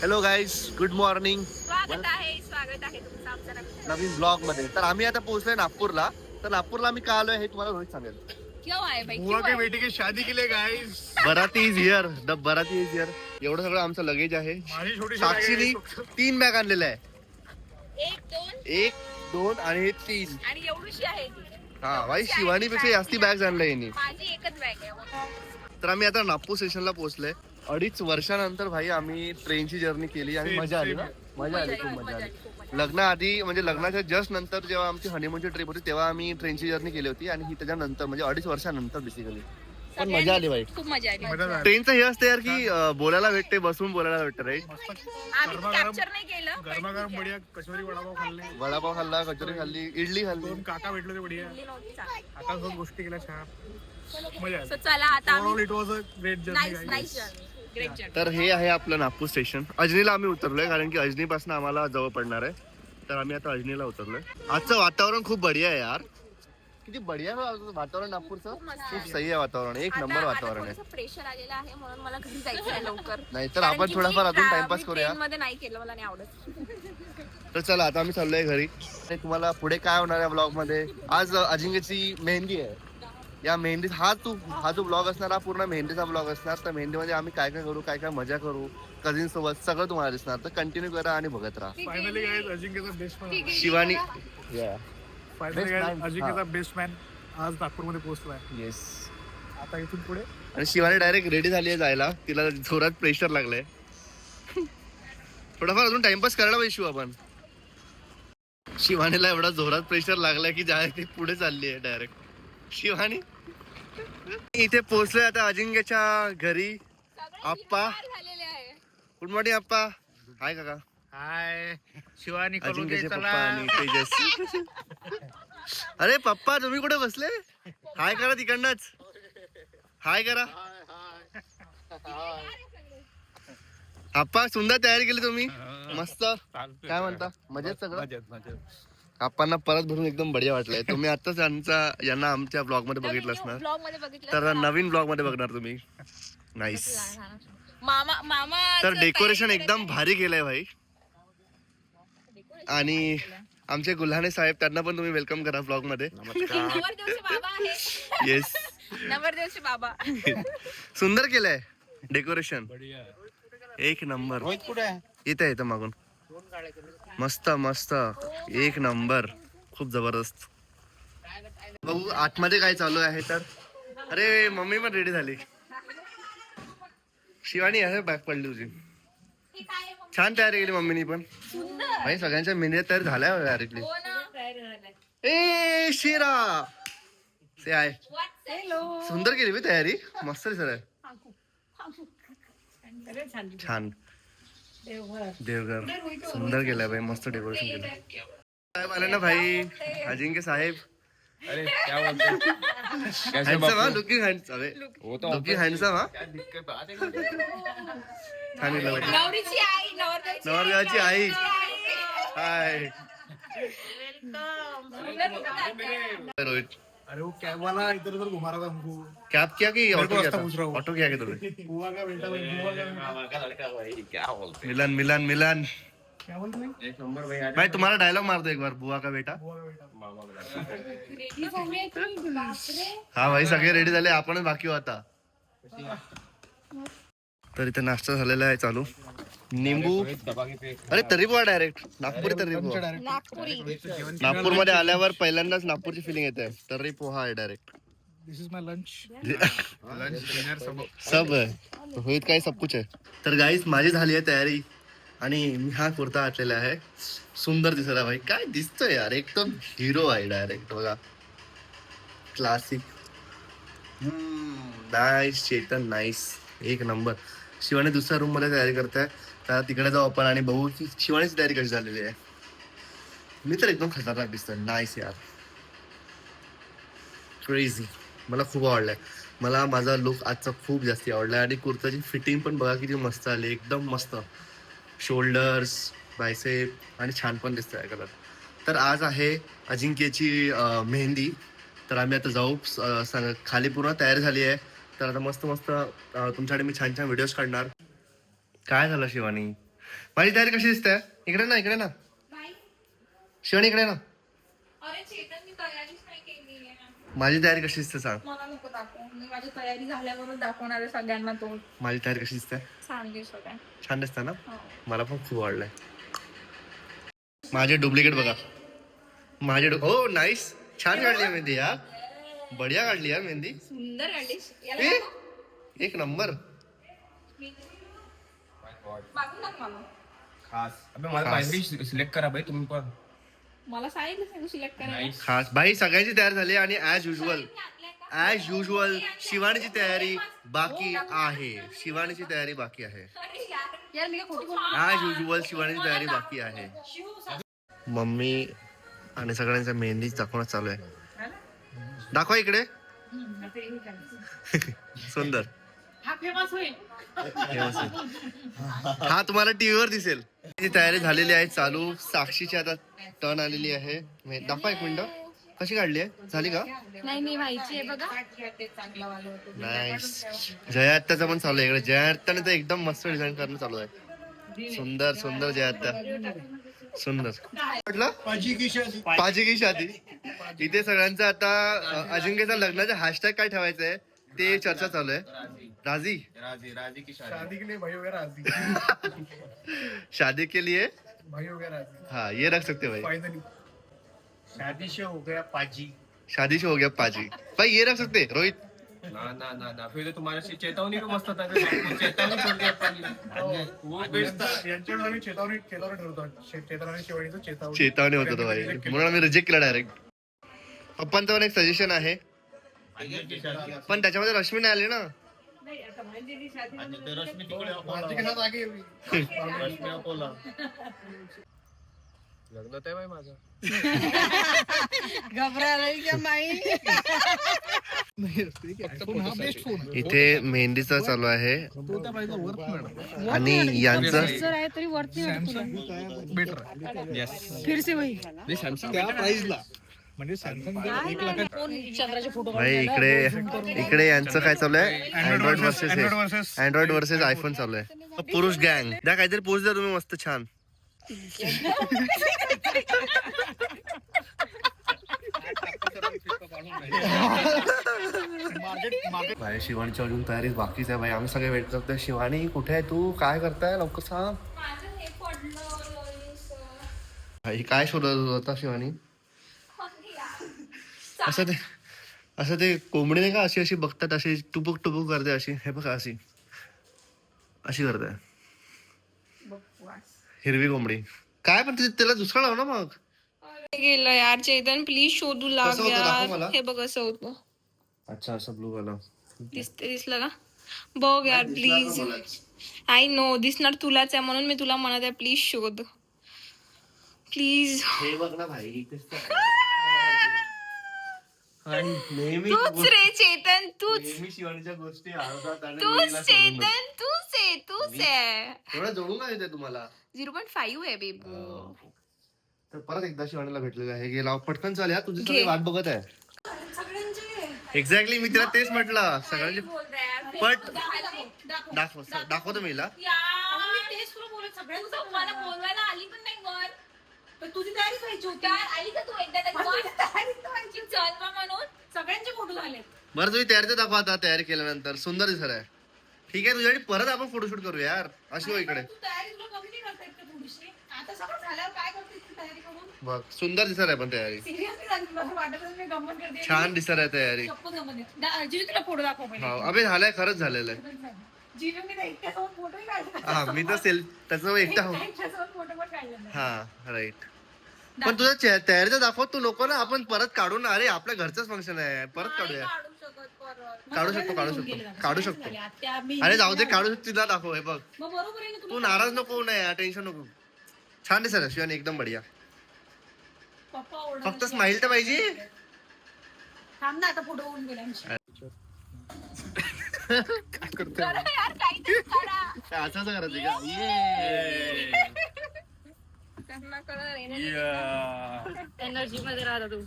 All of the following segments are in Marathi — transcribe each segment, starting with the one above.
Hello guys, good morning. स्वागत आहे तुमचं आमच्या नवीन ब्लॉग मध्ये. तर आम्ही आता पोहोचलोय नागपूरला. तर नागपूरला आम्ही का आलोय हे तुम्हाला रोहित सांगेल. क्यों आहे भाई? बुआ के बेटी की शादी के लिए गाइस. बराती इज हिअर. द बराती इज हिअर. एवढं सगळं आमचं लगेज आहे. माझी छोटी साक्षीनी 3 बॅग आणलेल्या आहे. एक 2 आणि हे 3. आणि एवढीशी आहे ती. हा भाई, शिवानी पेक्षा जास्ती बॅग आणल्या यांनी. माझी एकच बॅग आहे. तर आम्ही आता नागपूर स्टेशनला पोहोचलोय. 2.5 वर्षानंतर भाई आम्ही ट्रेनची जर्नी केली आणि मजा आली ना. मजा आली, खूप मजा आली. लग्नाआधी म्हणजे लग्नाच्या जस्ट नंतर जेव्हा आमची हनीमूनची ट्रिप होती तेव्हा आम्ही ट्रेनची जर्नी केली होती आणि ही त्याच्यानंतर म्हणजे 2.5 वर्षानंतर बेसिकली. पण मजा आली भाई. खूप मजा आली. ट्रेनचं हे असते यार की बोलायला भेटते, बसून बोलायला भेटते राईट. आम्ही कॅप्चर नाही केलं. गरमागरम बढ़िया कचोरी वडापाव खाल्ले. वडापाव खाल्ला, कचोरी खाल्ली, इडली खाल्ली. 2 काका भेटले होते बढ़िया. आता 2 गोष्टी केल्या छान. मजा आली. So चला आता आम्ही it was a great journey nice journey. Great journey. तर हे आहे आपलं नागपूर स्टेशन. अजनीला आम्ही उतरलोय कारण की अजनीपासून आम्हाला जवळ पडणार आहे. तर आम्ही आता अजनीला उतरलोय. आजचं वातावरण खूप बढिया आहे यार. किती बढिया वातावरण नागपूरचं. खूप सही आहे वातावरण. एक नंबर वातावरण आहे. प्रेशर आलेला आहे म्हणून मला घरी जायचं आहे लवकर. नाहीतर आपण थोडाफार अजून टाइमपास करूया. मध्ये नाही केलं, मला नाही आवडत. तर चला आता आम्ही चाललोय घरी. ते तुम्हाला पुढे काय होणार आहे ब्लॉग मध्ये. आज अजिंक्यची मेहंदी आहे. या मेहंदी हा जो ब्लॉग असणार हा पूर्ण मेहंदीचा ब्लॉग असणार. तर मेहंदीमध्ये आम्ही काय काय करू, काय काय मजा करू कझिन सोबत सगळं तुम्हाला दिसणार. तर कंटिन्यू करा आणि बघत राहा. फायनली गाइस अजिंक्यचा best man. Shivani finally guys अजिंक्यचा बेस्ट मॅन आज नागपूरमध्ये पोहोचलाय. येस. आता इथून पुढे आणि शिवानी डायरेक्ट रेडी झाली आहे जायला. तिला जोरात प्रेशर लागलंय. थोडाफार अजून टाइमपास करायला पाहिजे शिव आपण. शिवानीला एवढा जोरात प्रेशर लागलाय की ती पुढे चालली आहे डायरेक्ट. शिवानी इथे पोहोचलोय आता अजिंक्यच्या घरी. आप्पा, गुड मॉर्निंग आप्पा. हाय काका. हाय शिवानी अजिंक्यचे पप्पा आणि तेजस. अरे पप्पा तुम्ही कुठे बसले. हाय करा तिकडनंच. हाय करा. आप्पा सुंदर तयारी केली तुम्ही. मस्त. काय म्हणता, मजेत सगळं. आप्पांना परत भरून एकदम बढिया वाटलंय. तुम्ही आताच यांना आमच्या ब्लॉग मध्ये बघितलं असणार. तर नवीन ब्लॉग मध्ये बघणार तुम्ही. नाईस. मामा तर डेकोरेशन एकदम भारी केलंय भाई. आणि आमचे गुल्हाने साहेब, त्यांना पण तुम्ही वेलकम करा ब्लॉग मध्ये. नवरदेवचे बाबा आहे. येस. नवरदेवचे बाबा. सुंदर केलंय डेकोरेशन. एक नंबर. इथे येतं मागून. मस्त मस्त एक नंबर. खूप जबरदस्त. बघू आतमध्ये काय चालू आहे. तर अरे मम्मी पण रेडी झाली. शिवानी आहे बॅग पडली तुझी. छान तयारी केली मम्मीनी पण. भाई सगळ्यांच्या मेहनत तयार झाल्या डायरेक्टली. ए शिरा से आहे. सुंदर केली मी तयारी. मस्त दिसत आहे. छान. देवघर सुंदर केलंय भाई. मस्त डेकोरेशन केलं. साहेब आले ना भाई. अजिंक्य साहेब. अरे क्या बोलते हँडसम हा. Looking handsome. लुकिंग हँडसम हा. छान केलं भाई. नवरीची आई, नवरदेवाची आई. हाय रोहित. अरे वो कैब वाला इधर उधर घुमा रहा था हमको. कैब किया कि मेरे ऑटो को किया रास्ता था? पूछ रहा हूँ. ऑटो किया कि तुमने. बुआ का बेटा भाई. बुआ का क्या बोलते मिलन मिलन मिलन. क्या बोलते हैं. एक नंबर भाई. भाई तुम्हारा डायलॉग मार दो एक बार. बुआ का बेटा. बुआ का बेटा. हा भाई सगळे रेडी झाले. आपणच बाकी होता. तर इथे नाश्ता झालेला आहे चालू. निंबू. अरे तर्री पोहा डायरेक्ट. नागपुरी तर्री पोहा. नागपूर मध्ये आल्यावर पहिल्यांदाच नागपूरची फिलिंग येते. तर्री पोहा आहे direct. This is my lunch. सब आहे होईत काही सब कुछ आहे. तर गाईस माझी झाली आहे तयारी आणि मी हा कुर्ता घातलेला आहे. सुंदर दिसत आहे भाई. काय दिसतोय यार. एकदम हिरो आहे डायरेक्ट. बघा क्लासिक. नाईस चेतन. नाईस एक नंबर. शिवानी दुसऱ्या रूम मध्ये तयारी करताय. तर तिकडे जाऊ आपण आणि बघू की शिवानीची तयारी कशी झालेली आहे. मी तर एकदम खतरनाक दिसतोय. नाईस यार. क्रेझी. मला खूप आवडलाय. मला माझा लुक आजचा खूप जास्ती आवडलाय. आणि कुर्ताची फिटिंग पण बघा किती मस्त आली. एकदम मस्त. शोल्डर्स, बायसेप आणि छान पण दिसतोय कलर. तर आज आहे अजिंक्यची मेहंदी. तर आम्ही आता जाऊ. खाली पूर्ण तयारी झाली आहे. तर आता मस्त मस्त तुमच्याकडे मी छान छान व्हिडिओज काढणार. काय झालं शिवानी. माझी तयारी कशी दिसते? इकडे ना इकडे ना शिवानी इकडे ना. अरे चेतन मी तयारीच नाही केली आहे. माझी तयारी कशी दिसते सांग. मला नको दाखव. मी माझी तयारी झाल्यावरच दाखवणार आहे सगळ्यांना तो. माझी तयारी कशी दिसते? छान दिसत आहे. छान दिसते ना. हो. मला पण खूप आवडलंय. माझे डुप्लिकेट बघा. माझे हो नाईस. छान काढली आहे मेहंदी यार. बढिया काढली आहे मेहंदी. सुंदर काढलीस. याला ए, दाखव. एक नंबर. मागून दाख मला. खास अबे मला खास. काहीतरी सिलेक्ट करा भाई तुम्ही पण. मला सांगितलं सिलेक्ट करायला. नाईस. खास भाई सगळ्यांची तयारी झाली आणि ॲज युजल शिवानीची तयारी बाकी आहे. शिवानीची तयारी बाकी आहे. अरे यार मी काय खोटी बोलू? ॲज युजल शिवानीची तयारी बाकी आहे. मम्मी आणि सगळ्यांचा मेहंदी दाखवणं चालू आहे. दाखवा इकडे. सुंदर. हा तुम्हाला टीव्हीवर दिसेल. तयारी झालेली आहे चालू. साक्षीची आता टर्न आलेली आहे. दाखवा एक मिनिट. कशी काढली आहे? झाली का? नाही व्हायची आहे बघा. नाईस. जयात्याचं पण चालू आहे इकडे. जयात्याने तर एकदम मस्त डिझाईन करणं चालू आहे. सुंदर सुंदर जयात्या. सुंदर म्हटलं पाजी की शादी. इथे सगळ्यांचं आता अजिंक्यचा लग्नाचा हॅशटॅग काय ठेवायचं आहे ते चर्चा चालू आहे. राजी राजी राजी की शादी. शादी के लिए भाई हो गया राजी. शादी के लिए भाई हो गया राजी. हाँ ये रख सकते भाई. फाइनली शादी से हो गया पाजी. शादी से हो गया पाजी. भाई ये रख सकते रोहित. ना ना ना ना फिर तो तुम्हारा चेतावनी भी मस्त था. चेतावनी छोड़ दिया अपन. वो बेस्ट था. यांच्याकडे आम्ही चेतावणी ठेवतो. चेतावणी शिवानीचं चेतावणी. चेतावणी होत होतं भाई म्हणून आम्ही रिजेक्ट केला डायरेक्ट. पप्पांचं पण एक सजेशन आहे पण त्याच्यामध्ये रश्मी नाही आली ना. रश्मी तिकडे माझी के साथ आगे हुई. रश्मी अकोला. लग्न आहे भाई माझं. इथे मेहंदीचा चालू आहे आणि यांचं म्हणजे सॅमसंग भाई इकडे यांचं काय चालू आहे. अँड्रॉइड वर्सेस आयफोन चालू आहे. पुरुष गँग द्या काहीतरी पोच द्या तुम्ही मस्त छान. भाई शिवानीची अजून तयारी बाकीच आहे भाई. आम्ही सगळे वेट करतोय. शिवानी कुठे आहे तू? काय करताय लवकर सांग. माझं हे पडलं भाई काय शोधत होता शिवानी? असं ते कोंबडी नाही का अशी अशी बघतात अशी टुपुक टुपुक करते अशी. हे बघा अशी अशी करते हिरवी कोंबडी. काय पण त्याला दुसरा लाव ना मग. गेलं यार चेतन प्लीज शोधू लाग कसं होतं दाखव मला. यार. हे बघ असं होतं. अच्छा असं ब्लू कलर दिसलं का? बघ यार प्लीज. आय नो दिसणार तुलाच आहे म्हणून मी तुला म्हणत आहे प्लीज शोध प्लीज. हे बघ ना भाई. नेहमी तूच रे चेतन तूच नेहमी शिवानीच्या गोष्टी आवडतात आणि तूच मीला सोडून देतात. चेतन तूच आहे. एवढं जोडून काय येते तुम्हाला? 0.5 आहे बेबू. तर परत एकदा शिवानीला भेटलेलं आहे. गेला पटकन चाल यार. तुझी घे. सगळी वाट बघत आहे. एक्झॅक्टली मी तिला तेच म्हटलं. सगळ्यांची पट दाखवतो मी हिला. मला बोलवायला आली पण नाही वर. पण तुझी तयारी व्हायची होती. आली का तू एकदा व्हायची चल म्हणून सगळ्यांचे फोटो झाले. बरं तुम्ही तयारी तर दाखवा आता. तयारी केल्यानंतर सुंदर दिसत आहे. ठीक आहे तुझ्यासाठी परत आपण फोटोशूट करू यार. अशी हो इकडे तयारी तुला कमी नाही करता येत का थोडीशी? आता सगळं झाल्यावर काय करतेस तू तयारी करून? बघ सुंदर दिसत आहे पण तयारी. सिरियसली सांगते मला वाटत मी गंमत करते. छान दिसत आहे तयारी. शपथ गंमत आहे. जिजू तुला फोटो दाखव पहिले. हो अबे झालंय खरंच झालेलं आहे. जिजू मी एकट्यासोबत फोटोही काढला. हा मी तर त्याचं एकटा हो. एकट्यासोबत फोटो पण काढला नाही. हा राईट. पण तुझ्या तयारीचा दाखव तू लोक ना. आपण परत काढून अरे आपल्या घरचंच फंक्शन आहे. परत काढूया. काढू शकत परत. काढू शकतो. अरे जाऊ दे काढू शकतो. तिला दाखव. हे बघ मग बरोबर आहे ना तू नाराज नको नाही. टेन्शन नको. छान दिसत आहे शिवानी एकदम बढिया. पप्पा ओरडा. फक्त स्माइल तर पाहिजे. थांब ना आता फोटो होऊन गेला आमची. काय करतोय यार काहीतरी करा. असं करायचं का? ये त्यांना कळलं एनर्जी मध्ये राहता तू.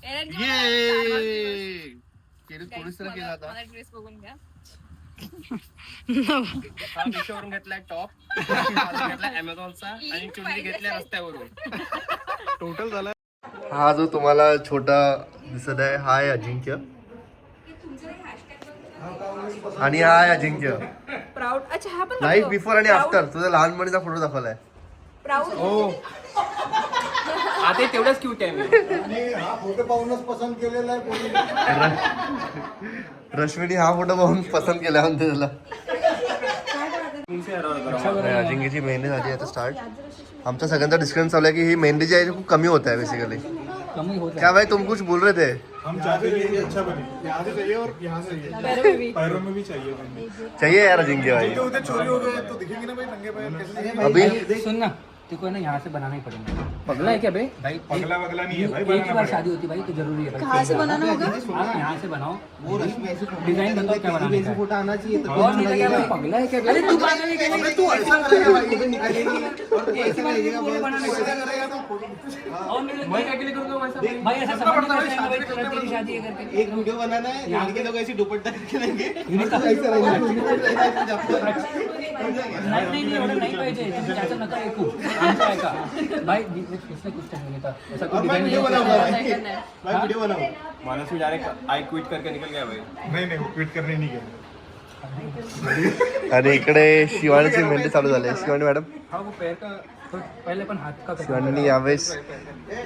ये पोलीस तर केला आता. मला ड्रेस बघून घ्या. हा मिशोवरून घेतलाय टॉप, घेतलाय अमेझॉनचा आणि चुंडी घेतल्या रस्त्यावरून. टोटल झाला हा जो तुम्हाला छोटा दिसत आहे हा आहे अजिंक्य आणि हा आहे अजिंक्य. प्राऊड. अच्छा हा पण लाईफ बिफोर आणि आफ्टर तुझा लहानपणीचा फोटो दाखवलाय. प्राऊड. हो आता तेवढंच क्यूट आहे मी. आणि हा फोटो पाहूनच पसंत केलेला आहे पोरीने. रश्मीने हा फोटो पाहून पसंत केला म्हणते त्याला. अजिंक्यची मेहंदी झाली आता स्टार्ट. आमचा सगळ्यांचा डिस्कशन चालू आहे की ही मेहंदी जी आहे ती खूप कमी होत आहे बेसिकली. क्या भाई तुम कुछ बोल रहे थे? हम चाहते थे कि अच्छा बने, यहाँ से चाहिए और यहाँ से चाहिए, पैरों में भी चाहिए बनने. चाहिए यार अजिंक्य भाई. उधर चोरी हो गए तो दिखेंगे ना भाई नंगे पैर कैसे. अभी सुन ना, तेको है ना यहाँ से बनाना ही पड़ेगा. पगला है क्या बे? भाई पगला वगला नहीं है भाई, एक बनाना बार पड़ेगा. शादी होती भाई तो जरूरी है भाई. कहाँ से बनाना होगा? आप यहाँ से बनाओ. डिजाइन बताओ क्या बनाने का है. फोटो आना चाहिए तो और नहीं तो क्या भाई पगला है क्या बे? अरे तू पागल है क्या? अबे तू ऐसा करेगा भाई, फोटो निकालेगी और तू ऐसा करेगा ऐसा करेगा तो फोटो. और नहीं तो मैं क्या के लिए करूंगा वैसा? भाई ऐसा समझ नहीं आता भाई तुला तेरी शादी है करके. एक वीडियो बनाना है, लड़के लोग ऐसे दुपट्टा करके लेंगे. हिने का- ऐसा रहेगा. नाही एवढं नाही पाहिजे. तुम्ही त्याचं नका ऐकू. आमचं ऐका. भाई इसने कुछ टाइम नहीं था. ऐसा कोई और मैं डिजाइन वीडियो नहीं बनाऊंगा होता. भाई, मैं वीडियो बनाऊंगा. मानस भी डायरेक्ट आई क्विट करके निकल गया भाई. नहीं वो क्विट करने नहीं गया. आणि इकडे शिवानीची मेहंदी चालू झाली आहे. शिवानी मॅडम हाँ वो पैर का तो पहले पण हाथ का शिवानीने यावेळेस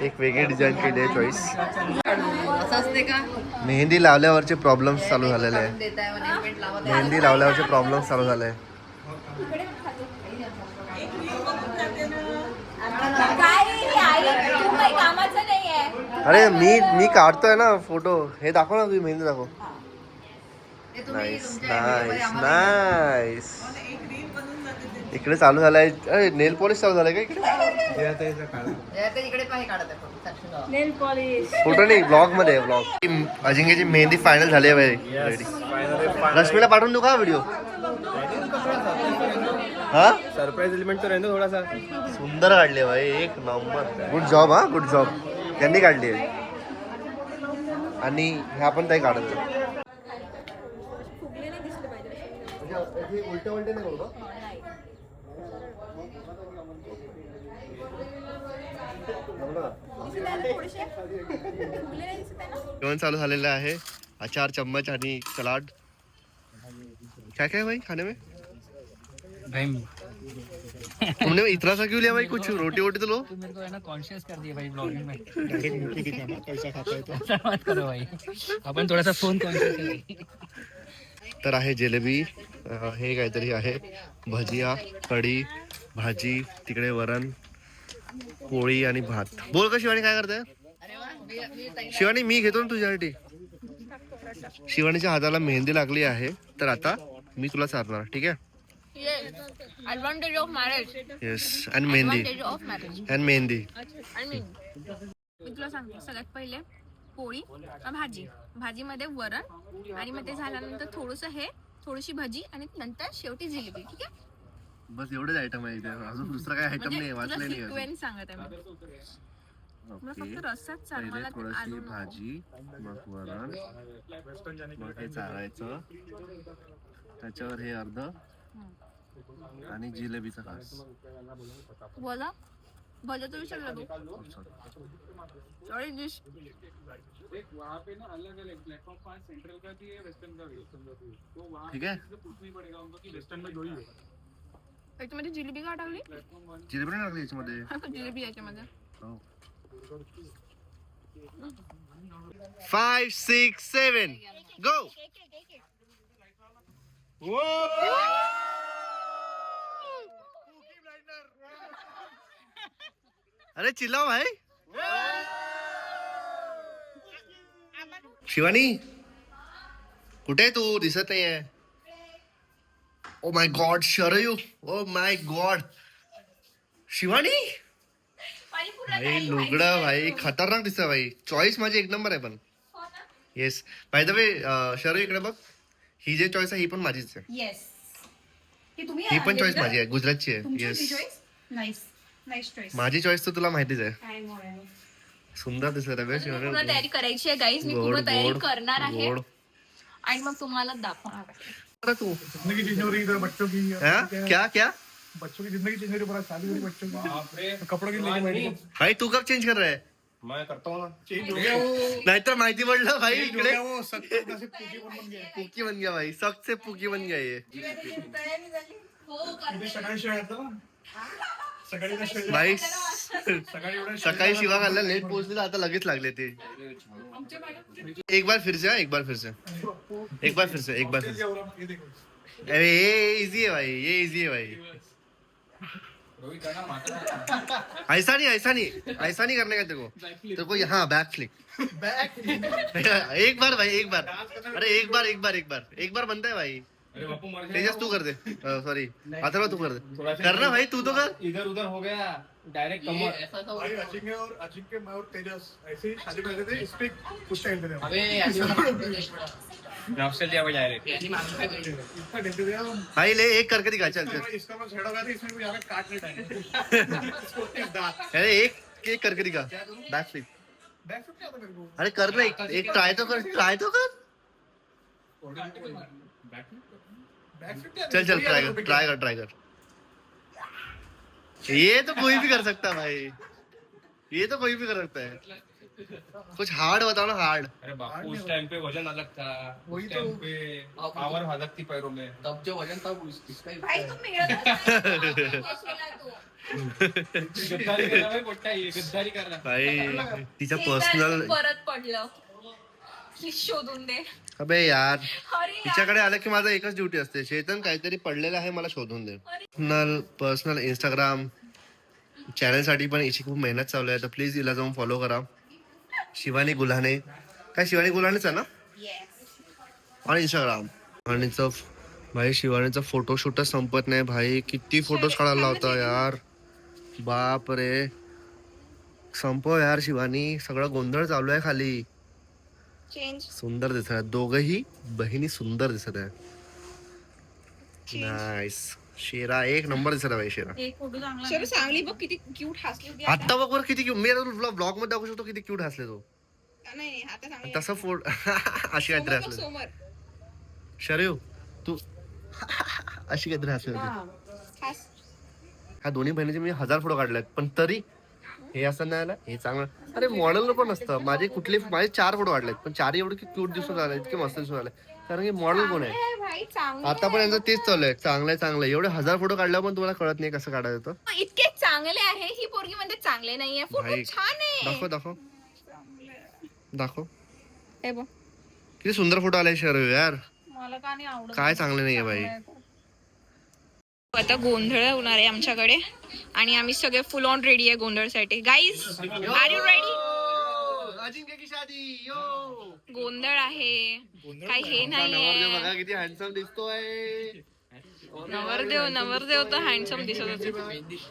एक वेगळी डिझाईन केली आहे चॉईस. मेहंदी लावल्यावरचे प्रॉब्लेम्स चालू झालेले आहे. मेहंदी लावल्यावरचे प्रॉब्लेम्स चालू झाले आहे. काय रे आई, तू काही कामाचं नाही आहे. अरे मी काढतोय ना फोटो. हे दाखव ना तुम्ही मेहंदी दाखव. Nice nice nice. इकडे चालू झालाय. अरे नेल पॉलिश चालू झालाय का इकडे? नेल पॉलिश. फोटो नाही ब्लॉग मध्ये ब्लॉग. अजिंक्यची मेहंदी फायनल झाली आहे रेडी. रश्मीला पाठवून देऊ का व्हिडिओ? हा सरप्राइज एलिमेंट तो रहने दो थोड़ा सा. सुंदर काढली भाई एक नंबर. गुड जॉब हा गुड जॉब. त्यांनी काढली आहे आणि ह्या पण ताई काढत आहे. उलटे उलटे नाही करू का? जेवण चालू झालेलं आहे. अचार चम्मच आणि सलाड. काय काय भाई खाने में? भाई तुमने इतना सा क्यों लिया भाई? कुछ रोटी वोटी तो लो. तू मेरे को है ना कॉन्शियस कर दिया भाई ब्लॉगिंग में. ऐसा मत करो भाई. आपण थोडासा फोन कॉन्शियस. तर आहे जिलेबी. हे काहीतरी आहे भजिया कढी भाजी तिकडे वरण पोळी आणि भात. बोल का शिवानी काय करते? शिवानी मी घेतो ना तुझ्यासाठी. शिवानीच्या हाताला मेहंदी लागली आहे तर आता मी तुला चारणार ठीक आहे. Advantage of marriage. येस आणि मेहंदी ऍडव्हान्टेज ऑफ मॅरेज. आणि मेहंदी. आणि मी तुला सांगते सगळ्यात पहिले पोळी भाजी. भाजीमध्ये वरण आणि मग ते झाल्यानंतर थोडीशी भाजी आणि नंतर शेवटी जिलेबी. ठीक आहे. बस एवढेच आयटम आहे इथे. अजून दुसरा काय आयटम नाही वाचले नाही. सिक्वेन्स सांगत आहे मी. मला ओके फक्त रस्साच चाल. पहिले मला ते थोडीशी आलू भाजी मग वरण मग हे चारायचं त्याच्यावर हे अर्ध आणि जिलेबीचा घास. बोला भजाचं विचारलं तू. Sorry dish. वहाँ पे ना अलग अलग प्लेटफॉर्म 5 सेंट्रल का भी है, वेस्टर्न का भी है. तो वहाँ ठीक है पूछना ही पड़ेगा उनको कि वेस्टर्न में दो ही होगा. याच्यामध्ये जिलेबी का टाकली? प्लेटफॉर्म 1 जिलेबी नाही टाकली याच्यामध्ये. जिलेबी याच्यामध्ये. 5 6 7 गो. अरे चिल्लाओ भाई. शिवानी कुठे आहे तू? दिसत नाहीये. Oh my god Sharayu. Oh my god Shivani भाई लुगडं भाई खतरनाक दिसत भाई. चॉईस माझी एक नंबर आहे पण. Yes by the way Sharayu इकडे बघ. ही जे चॉईस आहे ही पण माझीच आहे. येस. ही पण चॉईस माझी आहे गुजरातची आहे. Yes nice nice choice. माझी चॉईस तर तुला माहितीच आहे. सुंदर दिसत आहे शिवानी. पूर्ण तयारी करायची आहे गाईज. मी गोड पूर्ण तयारी गोड करणार आहे गोड. आणि मग तुम्हाला दाखवणार आहे. तू जिंदगी चेंज हो रही है इधर बच्चों की हाँ? क्या क्या बच्चों की जिंदगी चेंज हो रही है पूरा शादी हो रही है बच्चों बापरे. की कपड़ों की लेके बैठ गए. भाई तू कब चेंज कर रहा है मैं करता हूँ ना. चेंज हो गया वो नाहीतर माहिती पडलं भाई चेंज हो इकडे गया वो सत्तर से पूछी बन गया पुकी बन गया भाई सख्त से पुकी बन गया ये इथे सकाळी शिवाय येतं ना सकाळी ना शिवाय भाई सकाळी एवढ्या सकाळी शिवा घालला लेट पोहोचलेला आता लगेच लागले ते एक बार फिर से हाँ, एक बार फिर से एक बार फिर से एक बार फिर से ये देखो अरे ये इजी है भाई ये इजी है भाई रोहित दादा म्हातारा. ऐसा नहीं करने का तेरे को यहाँ बैक फ्लिक एक बार भाई एक बार अरे एक बार बनता है भाई अरे बापू मर तेजस तू कर दे सॉरी अथर्व तू कर दे करना भाई तू तो कर इधर उधर हो गया डायरेक्ट कमर. भाई अजिंक्य मैं और तेजस ऐसे ही शादी करते थे इस पे कुछ टाइम पे थे ऑस्ट्रेलिया में डायरेक्ट. इतना ढेलते थे हम. भाई ले एक करके दिखा चल चल इसका मैं छेड़ा गया था इसमें भी यहाँ पे काट नहीं टाइम दांत अरे एक करके दिखा बैक फ्लिप बैक फुट क्या था मेरे को अरे कर ना एक ट्राई तो कर बैक फुट क्या चल चल ट्राई कर ये तो कोई भी कर सकता है भाई ये तो कोई भी कर सकता है कुछ हार्ड बताओ ना हार्ड अरे बापू उस टाइम पे वजन अलग था. वही उस तो. टाइम पे पावर अलग थी पैरों में. तब जो वजन था वो इसका ही भाई तू मिळत गद्दारी कर रहा है पोट्टा, ये गद्दारी कर रहा. भाई तिचा पर्सनल परत पडलं प्लीज शोधून दे. अबे यार अरे यार. तिच्याकडे आलं की माझा एकच ड्युटी असते चेतन काहीतरी पडलेलं आहे मला शोधून दे पर्सनल इंस्टाग्राम चॅनल साठी पण हिची खूप मेहनत चालू आहे तर प्लीज हिला जाऊन फॉलो करा. शिवानी गुल्हाने काय शिवानी गुल्हानेच आहे ना आणि इंस्टाग्राम आणि भाई शिवानीचा फोटोशूटच संपत नाही भाई किती फोटोज काढायला होता यार बाप रे संपव यार शिवानी सगळं गोंधळ चालू आहे खाली. चेंज सुंदर दिसत आहेत दोघही बहिणी सुंदर दिसत आहेत नाईस शेरा एक नंबर दिसत आहे भाई शेरा एक फोटो चांगला चलो चांगली बघ किती क्यूट हसली होती आता बघ वर किती क्यूट मी ब्लॉग मध्ये दाखवू शकतो किती क्यूट हसले तो नाही आता चांगली तसं फोटो अशी काहीतरी हसले समोर शरयू तू अशी काहीतरी हसले होते हस ह्या दोन्ही बहिणीचे मी 1000 फोटो काढलेत पण तरी हे असं नाही आलं हे चांगलं अरे मॉडेल पण असतं माझे 4 फोटो काढलेत पण 4 एवढे क्यूट दिसून आले इतके मस्त दिसून आले कारण की मॉडेल कोण आहे भाई चांगले आता पण यांचं तेच चालू आहे चांगलं एवढे 1000 फोटो काढले पण तुम्हाला कळत नाही कसं काढायचं होतं इतके चांगले आहे ही पोरगी म्हणजे चांगले नाहीये फोटो भाई, छान आहे दाखव हे बघ किती सुंदर फोटो आले शरयू यार मला का नाही आवडत काय चांगले नाहीये भाई आता गोंधळ होणार आहे आमच्याकडे आणि आम्ही सगळे फुल ऑन रेडी आहे गोंधळसाठी गाईज आर यू रेडी अजिंक्य की शादी यो गोंधळ आहे काही हे नाहीये बघा किती हँडसम दिसतोय नवरदेव तर हँडसम दिसत होते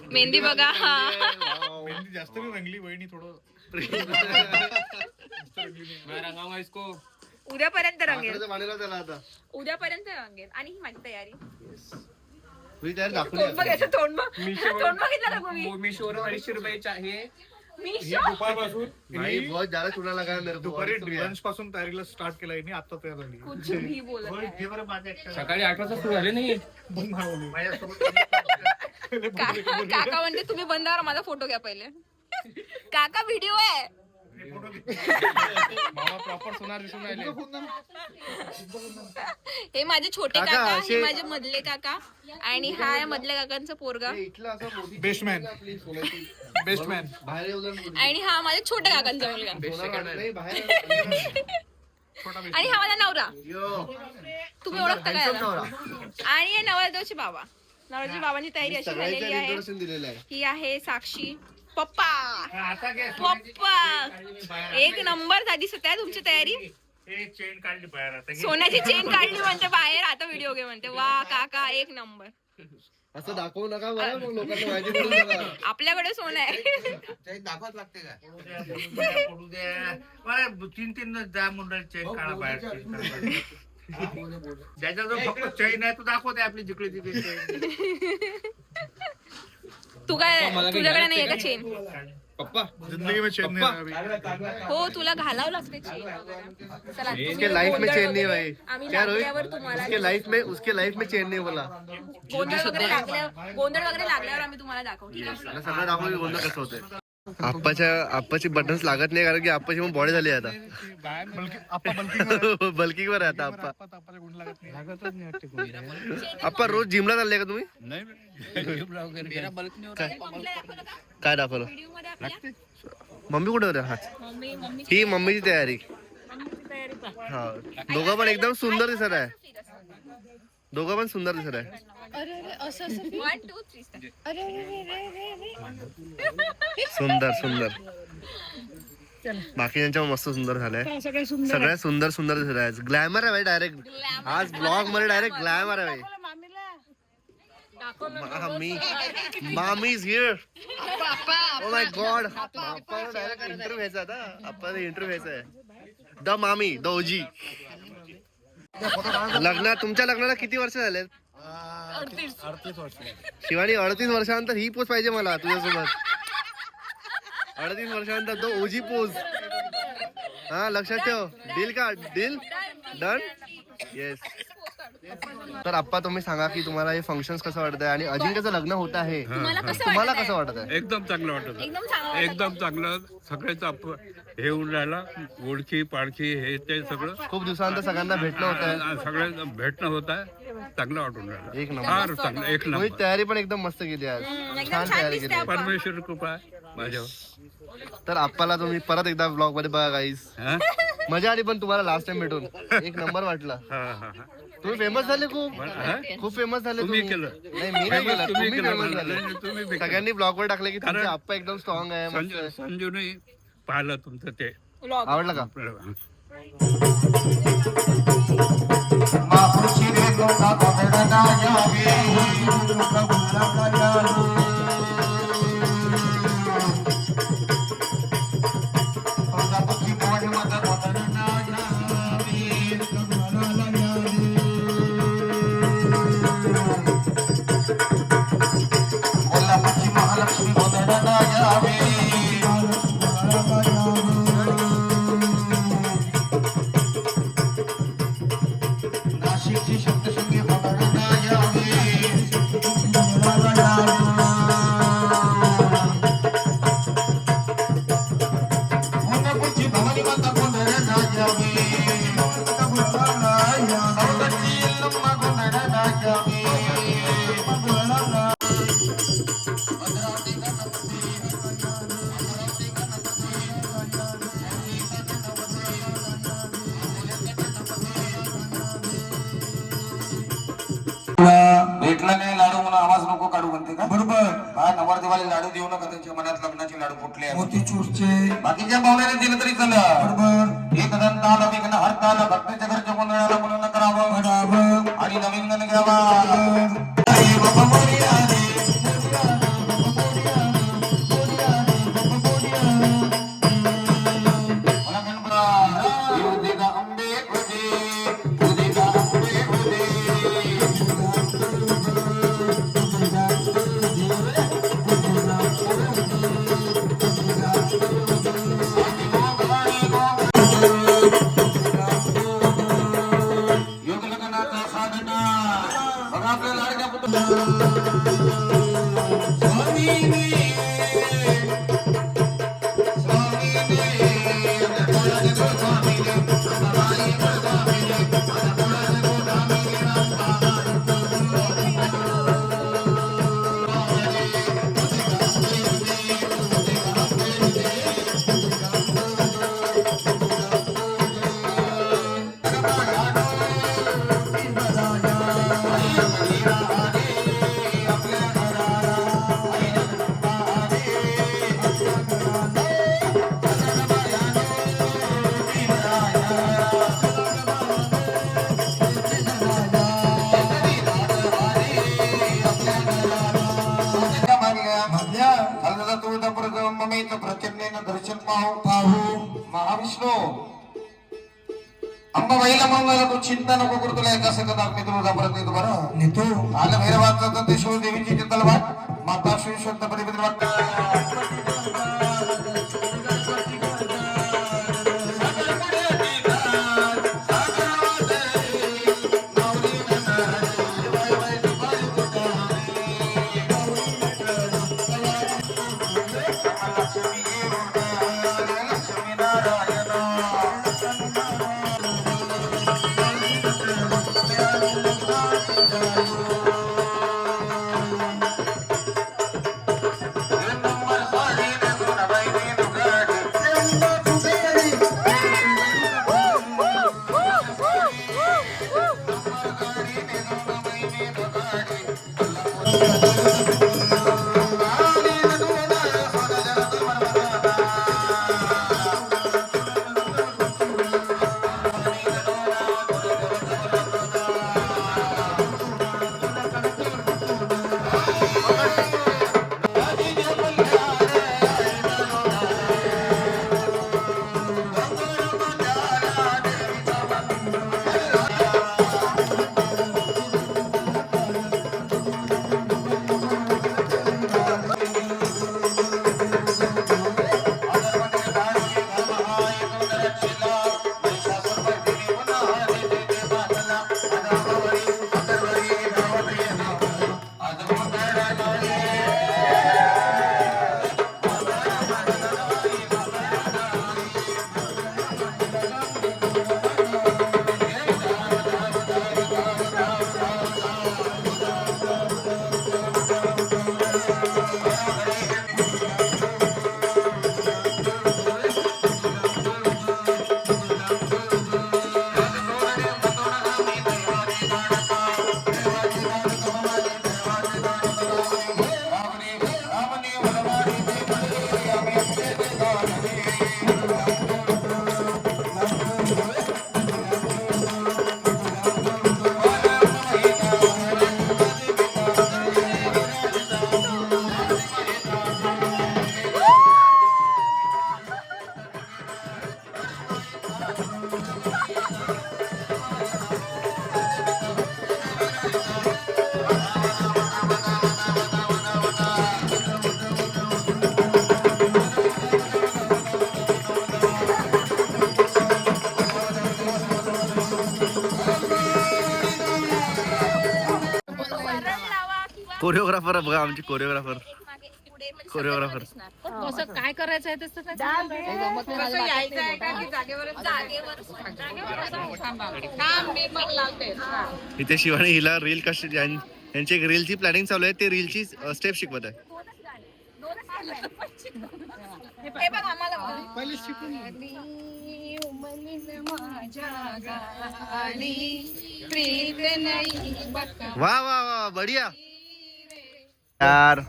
मेहंदी बघा मेहंदी जास्त नाही रंगली वहिनी थोडं मैं रंगाऊंगा इसको. उद्यापर्यंत रंगेल त्याला आता उद्यापर्यंत रंगेल आणि ही माझी तयारी मी त्याला दाखवली तोंड बघायचं तोंड बघितलं का तुम्ही मीशोवर 250 रुपयाचे आहे. मी दुपारपासून भाई बहुत ज्यादा चुना लगा है मेरे को दुपारी लंच पासून तयारीला स्टार्ट केला हिने आता तयार झाली कुछ भी बोलत आहे. सकाळी 8 वाजता सुरू झाले नाही. बंद मारवली. काका म्हणते तुम्ही बंदावर माझा फोटो घ्या पहिले काका व्हिडिओ आहे मामा प्रॉपर सोनार दिसून राहिले. हे माझे छोटे काका, काका हे असे- माझे मधले काका आणि हा आहे मधल्या काकांचा पोरगा इथलं असं मोठी बेस्टमॅन बेस्टमॅन बाहेर येऊ दे. आणि हा माझ्या छोट्या काकांचा मुलगा नाही, बाहेर आणि हा माझा नवरा यो तुम्ही ओळखता का handsome याला? नवरा. आणि हे नवरदेवची बाबा नवरदेवची बाबांची तयारी अशी सगळ्यांच्या झालेली आहे इंट्रोडक्शन दिलेलं आहे ही आहे साक्षी पप्पा एक नंबर दिसत आहे तुमची तयारी चेन काढली बाहेर आता सोन्याची चेन काढली म्हणते बाहेर आता व्हिडिओ घे म्हणते वा काका एक नंबर असं दाखवू नका मला मग लोकांना माहिती पडून बघा. आपल्याकडे सोनं आहे दाखवत लागते का पडू द्या 3-3 जा मंडळ चेन काढा बाहेर ज्याच्या जो फक्त चैन आहे तो दाखवते आपली जिकडे तिकडे तू काय मला काही तुझ्याकडे घालायचं नाहीये का का? चेन पप्पा जिंदगी में चैन नहीं पप्पा. रहा अभी. हो तुला घालावं लागते chain. चला, तुम्ही उसके लाइफ में गोंधळ चेन नहीं वगैरे- भाई. आम्ही क्या लागल्यावर रोहित? तुम्हाला उसके लाइफ में चेन नहीं बोला. गोंधळ वगैरे लागल्यावर आम्ही तुम्हाला दाखवू, ठीक आहे? मला सगळं दाखवून बोलणं कसं होतंय. आप्पाची बटन्स लागत नाही कारण की आप्पाची मग बॉडी झाली आता. बल्किंग वर आहे आता आप्पा. आप्पा रोज जिमला चालले का तुम्ही? काय दाखवलं? व्हिडिओ मध्ये आपल्या मम्मी कुठे होत्या? हा मम्मी ही मम्मीची तयारी. तयारी पहा. हा दोघं पण एकदम सुंदर दिसत आहे. दोघं पण सुंदर दिसत आहे. अरे असं 1 2 3 start. अरे सुंदर सुंदर. बाकीच्यांच्या मस्त सुंदर झालंय. सगळ्या सुंदर सुंदर दिसत आहे. ग्लॅमर आहे भाई डायरेक्ट. आज ब्लॉग मध्ये डायरेक्ट ग्लॅमर आहे भाई. मामी is here. O my God. आपण डायरेक्ट इंटरव्ह्यू घ्यायचा आता. आपण इंटरव्ह्यू घ्यायचा आहे. द मामी द ओजी. तुमच्या लग्नाला किती वर्ष झालेत? 38 वर्ष. शिवानी 38 वर्षानंतर ही पोच पाहिजे मला तुझ्यासोबत. 38 वर्षानंतर तो ओजी पोज. हा लक्षात ठेव. डील का? Deal done. येस. तर आप्पा तुम्ही सांगा की तुम्हाला हे फंक्शन कसं वाटतंय आणि अजिंक्यचं लग्न होत आहे, तुम्हाला कसं वाटत आहे? एकदम चांगलं वाटत एकदम चांगलं एकदम चांगलं. सगळ्याच हे होऊन राहिला, ओळखी पाळखी हे ते सगळं खूप दिवसानंतर सगळ्यांना भेटणं होत आहे. सगळं भेटणं होत आहे. चांगलं वाटून राहिलं. एक नंबर. फार चांगलं. एक रोहित नंबर. तयारी पण एकदम मस्त केली आज. छान तयारी केली. परमेश्वर कृपा आहे माझ्यावर. तर आप्पाला तुम्ही परत एकदा ब्लॉग मध्ये बघा गाईस. हा? मजा आली पण तुम्हाला लास्ट टाइम भेटून. एक नंबर वाटला. हा, हा, हा. तुम्ही फेमस झाले खूप. हा? खूप फेमस झाले तुम्ही तुम्ही. केलं. नाही मी नाही केलं. तुम्ही तुम्ही केलं. फेमस झाले. नाही, तुम्ही केलं. सगळ्यांनी ब्लॉग वर टाकले की तुमचे कारण- आप्पा एकदम स्ट्रॉंग आहे, मस्त आहे. संजूने पाहिलं तुमचं ते आवडलं का? महालक्ष्मी गोंधळाला यावे. नाशिकची सप्तशृंगी गोंधळाला यावे. कोल्हापूरची भवानी माता गोंधळाला यावे. सौंदर्याची यल्लम्मा गोंधळाला यावे. भेटला नाही लाडू म्हणून आवाज नको काढू म्हणते का? बरोबर. हा नवरदेवाला लाडू देऊ नका, त्यांच्या मनात लग्नाचे लाडू फुटले मोतीचूरचे. बाकीच्या पाहुण्याने दिलं तरी चाललं. बरोबर. एक दंताल विघ्न हरताल भक्तीच्या घरच्या गोंधळाला मुलांना करावं आणि नवीन गण घ्यावा. दर्शन पाहू महाविष्णू अंबाबाईला मंगला तू चिंता नको करू, तुला एका सकत आम्ही तुला परत नेतो. बरं नेतो. आलं भैरवाचा तर ते शिवदेवीची तलवार माता श्री शब्द परिपत्र कोरिओग्राफर बघा आमची कोरिओग्राफर मागे पुढे म्हणजे कोरिओग्राफर. सगळं दिसणार. कसं काय करायचं आहे तसं कसं यायचं आहे का की जागेवरच थांब, मी पण लावते. इथे शिवानी हिला रील कशी यांची एक रीलची प्लॅनिंग चालू आहे ते रीलची स्टेप शिकवत आहे. हे बघ आम्हाला बघ. पहिले शिकून प्रीत नाही बघा. वा वा वा बढिया यार.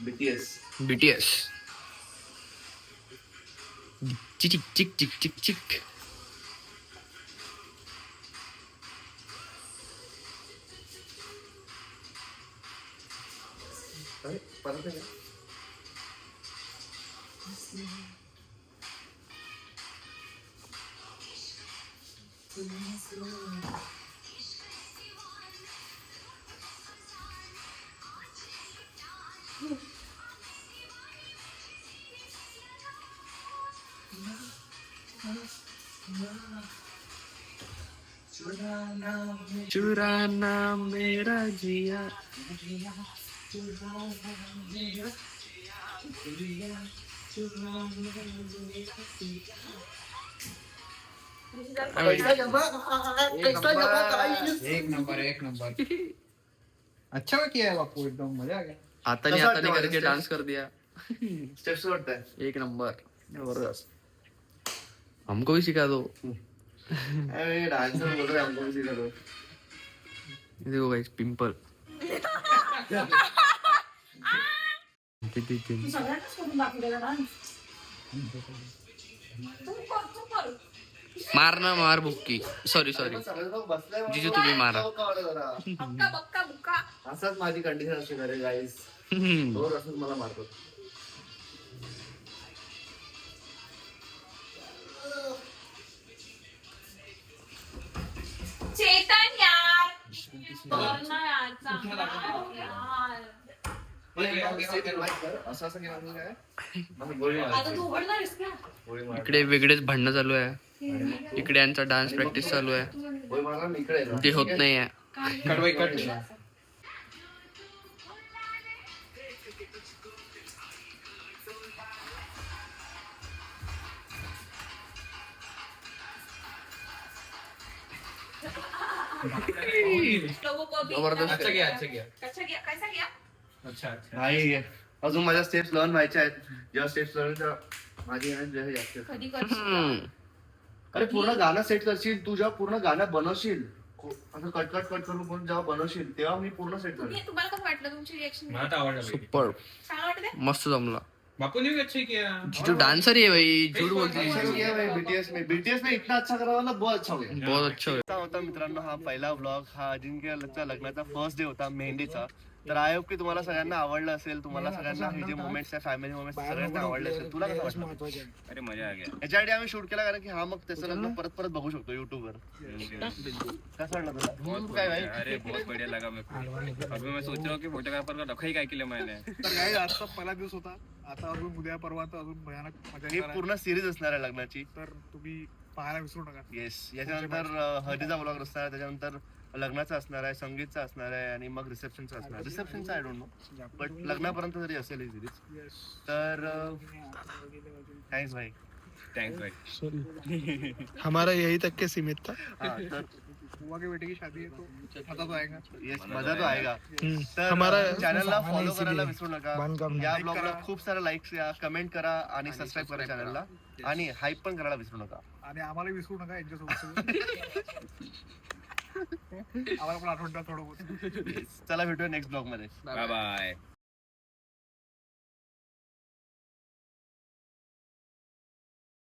BTS चिक चिक चिक चिक चिक. चुराना मेरा जिया. एक नंबर अच्छा किया है बापू, एकदम मजा आ गया. आता नहीं आता नहीं करके डांस कर दिया. स्टेप्स वाटत आहे एक नंबर जबरदस्त. हमको भी सिखा दो. डांसर बोल रहे हमको भी सिखा दो. देखो गाइस पिंपल. मार ना मार बुक्की. सॉरी जिजू तुम्ही मारा. बक्का बुक्का. असंच माझी कंडिशन असते घरी गाईस. रोज असंच मला मारतो. चेतन यार बोल ना यार, चांगला यार. असं असं केलं काय मला गोळी मारायची. आता तू उघडणारस ना. गोळी मार. इकडे वेगळेच भांडणं चालू आहे. इकडे यांचा डान्स प्रॅक्टिस चालू आहे. गोळी मारला मी इकडे येतो. ते होत नाही आहे. लोगों को भी जबरदस्त अच्छा आहे. गया अच्छा गया. कैसा गया कैसा गया. अच्छा अच्छा. नाही अजून माझ्या स्टेप्स लर्न व्हायच्या आहेत. जेव्हा स्टेप्स लर्न माझी एनर्जी जास्त आहे. कधी करशील. अरे पूर्ण गाणं सेट करशील तू. जेव्हा पूर्ण गाणं बनवशील असं कट करून जेव्हा बनवशील तेव्हा मी पूर्ण सेट करेन. तुम्हाला कसं वाटलं तुमची रिएक्शन. मला तर आवडलं. सुपर छान वाटते. मस्त जमला. बापू ने भी अच्छा किया. जीजू डांसर ही है भाई, झूठ बोलती अच्छा है. किया भाई बीटीएस में इतना अच्छा करा ना बहुत अच्छा हो गया. बहुत अच्छा हुआ. असा होता मित्रांनो हा पहिला व्लॉग. हा अजिंक्यच्या लग्नाचा फर्स्ट डे होता मेहंदीचा. तर आय होप की तुम्हाला सगळ्यांना आवडलं असेल. तुम्हाला सगळ्यांना हे जे मोमेंट्स आहे फॅमिली मोमेंट्स सगळ्यांना आवडले असेल. तुला कसं वाटलं. अरे मजा आ गया. याच्यासाठी आम्ही शूट केला कारण की हा मग त्याचं लग्न परत बघू शकतो युट्यूबवर. कसं वाटलं तुला तू काय भाई. अरे बहुत बढ़िया लगा मेरे को. अभी मैं सोच रहा हूँ कि फोटोग्राफर का रखा ही काय केलं मैंने. तर काय आजचा पहिला दिवस होता. आता अजून उद्या परवा तर अजून भयानक मजा ही येणार आहे. पूर्ण सिरीज असणार आहे लग्नाची. तर तुम्ही पाहायला विसरू नका. येस. याच्यानंतर हळदीचा ब्लॉग असणार आहे. त्याच्यानंतर लग्नाचा असणार आहे, संगीतचा असणार आहे आणि मग रिसेप्शनचा असणार आहे. रिसेप्शनचा आय डोंट नो बट लग्नापर्यंत तरी असेल ही सिरीज. Yes. तर थँक्स भाई. थैंक्स भाई. हमारा यही तक के सीमित था. हा, तर बुआ के बेटे की शादी है तो मजा तो आएगा. येस मजा तो आएगा. तर हमारा चॅनलला फॉलो करायला विसरू नका. बांधकाम या ब्लॉगला खूप सारा लाईक्स या, कमेंट करा आणि सबस्क्राईब करा चॅनलला आणि हाईप पण करायला विसरू नका. आणि आम्हाला विसरू नका यांच्यासोबत. आम्हाला पण आठवण द्या थोडं बहुत. चला भेटूया नेक्स्ट ब्लॉग मध्ये. Bye bye.